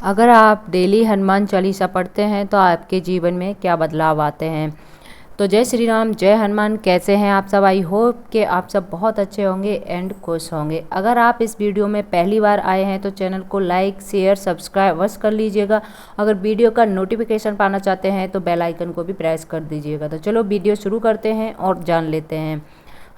अगर आप डेली हनुमान चालीसा पढ़ते हैं तो आपके जीवन में क्या बदलाव आते हैं। तो जय श्री राम, जय हनुमान। कैसे हैं आप सब? आई होप कि आप सब बहुत अच्छे होंगे एंड खुश होंगे। अगर आप इस वीडियो में पहली बार आए हैं तो चैनल को लाइक शेयर सब्सक्राइब अवश्य कर लीजिएगा। अगर वीडियो का नोटिफिकेशन पाना चाहते हैं तो बेल आइकन को भी प्रेस कर दीजिएगा। तो चलो वीडियो शुरू करते हैं और जान लेते हैं।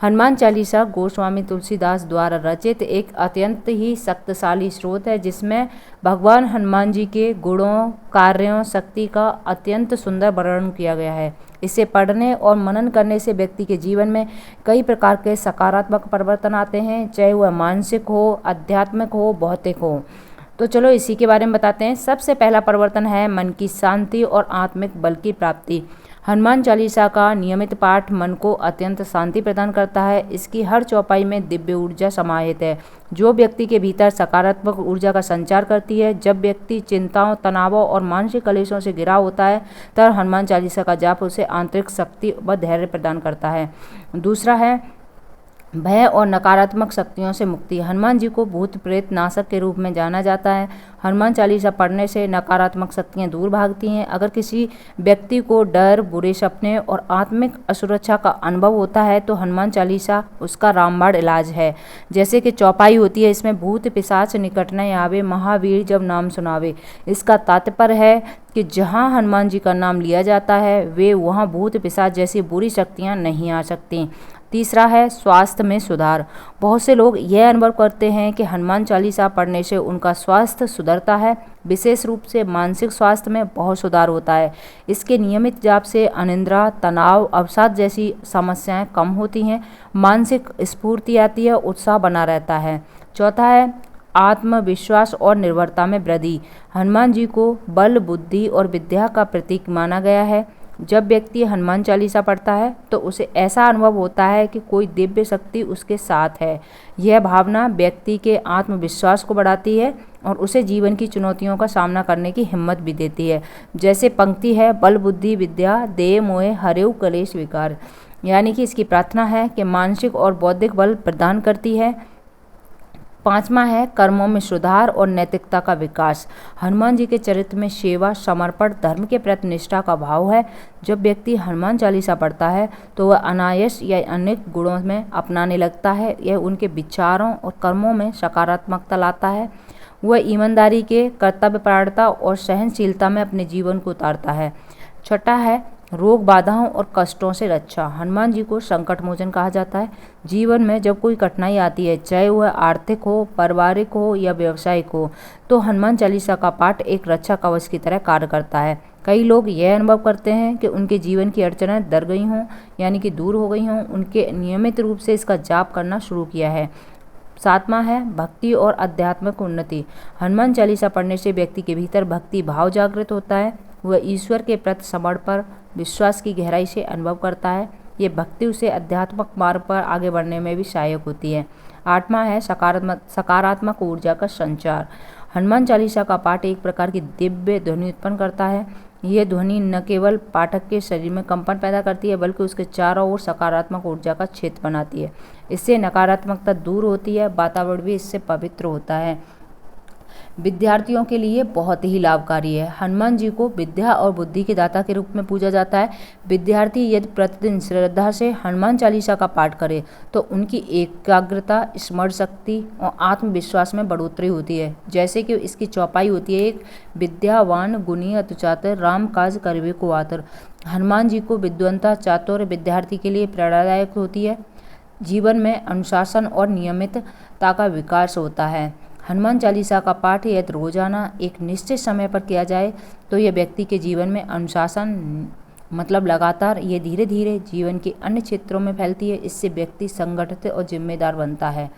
हनुमान चालीसा गोस्वामी तुलसीदास द्वारा रचित एक अत्यंत ही शक्तिशाली स्रोत है, जिसमें भगवान हनुमान जी के गुणों, कार्यों, शक्ति का अत्यंत सुंदर वर्णन किया गया है। इसे पढ़ने और मनन करने से व्यक्ति के जीवन में कई प्रकार के सकारात्मक परिवर्तन आते हैं, चाहे वह मानसिक हो, आध्यात्मिक हो, भौतिक हो। तो चलो इसी के बारे में बताते हैं। सबसे पहला परिवर्तन है मन की शांति और आत्मिक बल की प्राप्ति। हनुमान चालीसा का नियमित पाठ मन को अत्यंत शांति प्रदान करता है। इसकी हर चौपाई में दिव्य ऊर्जा समाहित है, जो व्यक्ति के भीतर सकारात्मक ऊर्जा का संचार करती है। जब व्यक्ति चिंताओं, तनावों और मानसिक कलेशों से घिरा होता है, तब हनुमान चालीसा का जाप उसे आंतरिक शक्ति व धैर्य प्रदान करता है। दूसरा है भय और नकारात्मक शक्तियों से मुक्ति। हनुमान जी को भूत प्रेत नाशक के रूप में जाना जाता है। हनुमान चालीसा पढ़ने से नकारात्मक शक्तियां दूर भागती हैं। अगर किसी व्यक्ति को डर, बुरे सपने और आत्मिक असुरक्षा का अनुभव होता है तो हनुमान चालीसा उसका रामबाण इलाज है। जैसे कि चौपाई होती है, इसमें भूत पिशाच निकट न आवे, महावीर जब नाम सुनावे। इसका तात्पर्य है कि जहाँ हनुमान जी का नाम लिया जाता है वे वहाँ भूत पिशाच जैसी बुरी शक्तियाँ नहीं आ सकती। तीसरा है स्वास्थ्य में सुधार। बहुत से लोग यह अनुभव करते हैं कि हनुमान चालीसा पढ़ने से उनका स्वास्थ्य सुधरता है, विशेष रूप से मानसिक स्वास्थ्य में बहुत सुधार होता है। इसके नियमित जाप से अनिद्रा, तनाव, अवसाद जैसी समस्याएं कम होती हैं, मानसिक स्फूर्ति आती है, उत्साह बना रहता है। चौथा है आत्मविश्वास और निर्भरता में वृद्धि। हनुमान जी को बल, बुद्धि और विद्या का प्रतीक माना गया है। जब व्यक्ति हनुमान चालीसा पढ़ता है तो उसे ऐसा अनुभव होता है कि कोई दिव्य शक्ति उसके साथ है। यह भावना व्यक्ति के आत्मविश्वास को बढ़ाती है और उसे जीवन की चुनौतियों का सामना करने की हिम्मत भी देती है। जैसे पंक्ति है, बल बुद्धि विद्या दे मोहे हरेउ कलेश विकार। यानी कि इसकी प्रार्थना है कि मानसिक और बौद्धिक बल प्रदान करती है। पांचवा है कर्मों में सुधार और नैतिकता का विकास। हनुमान जी के चरित्र में सेवा, समर्पण, धर्म के प्रति निष्ठा का भाव है। जब व्यक्ति हनुमान चालीसा पढ़ता है तो वह अनायास या अनेक गुणों में अपनाने लगता है। यह उनके विचारों और कर्मों में सकारात्मकता लाता है। वह ईमानदारी के, कर्तव्यपरायणता और सहनशीलता में अपने जीवन को उतारता है। छठा है रोग, बाधाओं और कष्टों से रक्षा। हनुमान जी को संकट मोचन कहा जाता है। जीवन में जब कोई कठिनाई आती है, चाहे वह आर्थिक हो, पारिवारिक हो या व्यावसायिक हो, तो हनुमान चालीसा का पाठ एक रक्षा कवच की तरह कार्य करता है। कई लोग यह अनुभव करते हैं कि उनके जीवन की अड़चनें दर गई हों, यानी कि दूर हो गई हों। उनके नियमित रूप से इसका जाप करना शुरू किया है। सातवां है भक्ति और आध्यात्मिक उन्नति। हनुमान चालीसा पढ़ने से व्यक्ति के भीतर भक्ति भाव जागृत होता है। वह ईश्वर के प्रति समर्पण, विश्वास की गहराई से अनुभव करता है। ये भक्ति उसे आध्यात्मिक मार्ग पर आगे बढ़ने में भी सहायक होती है। आठवां है सकारात्मक ऊर्जा का संचार। हनुमान चालीसा का पाठ एक प्रकार की दिव्य ध्वनि उत्पन्न करता है। यह ध्वनि न केवल पाठक के शरीर में कंपन पैदा करती है, बल्कि उसके चारों ओर सकारात्मक ऊर्जा का क्षेत्र बनाती है। इससे नकारात्मकता दूर होती है, वातावरण भी इससे पवित्र होता है। विद्यार्थियों के लिए बहुत ही लाभकारी है। हनुमान जी को विद्या और बुद्धि के दाता के रूप में पूजा जाता है। विद्यार्थी यदि प्रतिदिन श्रद्धा से हनुमान चालीसा का पाठ करे तो उनकी एकाग्रता, स्मरण शक्ति और आत्मविश्वास में बढ़ोतरी होती है। जैसे कि इसकी चौपाई होती है, एक विद्यावान गुणी अति चातुर, राम काज करिबे को आतुर। हनुमान जी को विद्वंता, चातुर्य विद्यार्थी के लिए प्रेरणादायक होती है। जीवन में अनुशासन और नियमितता का विकास होता है। हनुमान चालीसा का पाठ यदि रोजाना एक निश्चित समय पर किया जाए तो यह व्यक्ति के जीवन में अनुशासन मतलब लगातार ये धीरे धीरे जीवन के अन्य क्षेत्रों में फैलती है। इससे व्यक्ति संगठित और जिम्मेदार बनता है।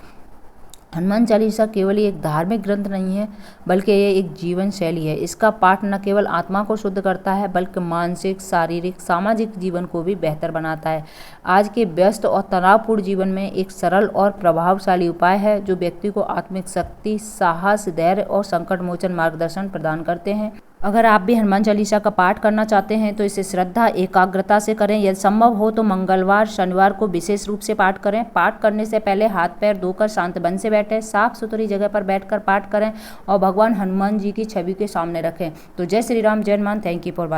हनुमान चालीसा केवल एक धार्मिक ग्रंथ नहीं है, बल्कि ये एक जीवन शैली है। इसका पाठ न केवल आत्मा को शुद्ध करता है, बल्कि मानसिक, शारीरिक, सामाजिक जीवन को भी बेहतर बनाता है। आज के व्यस्त और तनावपूर्ण जीवन में एक सरल और प्रभावशाली उपाय है जो व्यक्ति को आत्मिक शक्ति, साहस, धैर्य और संकट मोचन मार्गदर्शन प्रदान करते हैं। अगर आप भी हनुमान चालीसा का पाठ करना चाहते हैं तो इसे श्रद्धा एकाग्रता से करें। यदि संभव हो तो मंगलवार शनिवार को विशेष रूप से पाठ करें। पाठ करने से पहले हाथ पैर धोकर शांत मन से बैठें, साफ सुथरी जगह पर बैठकर पाठ करें और भगवान हनुमान जी की छवि के सामने रखें। तो जय श्री राम, जय हनुमान। Thank you for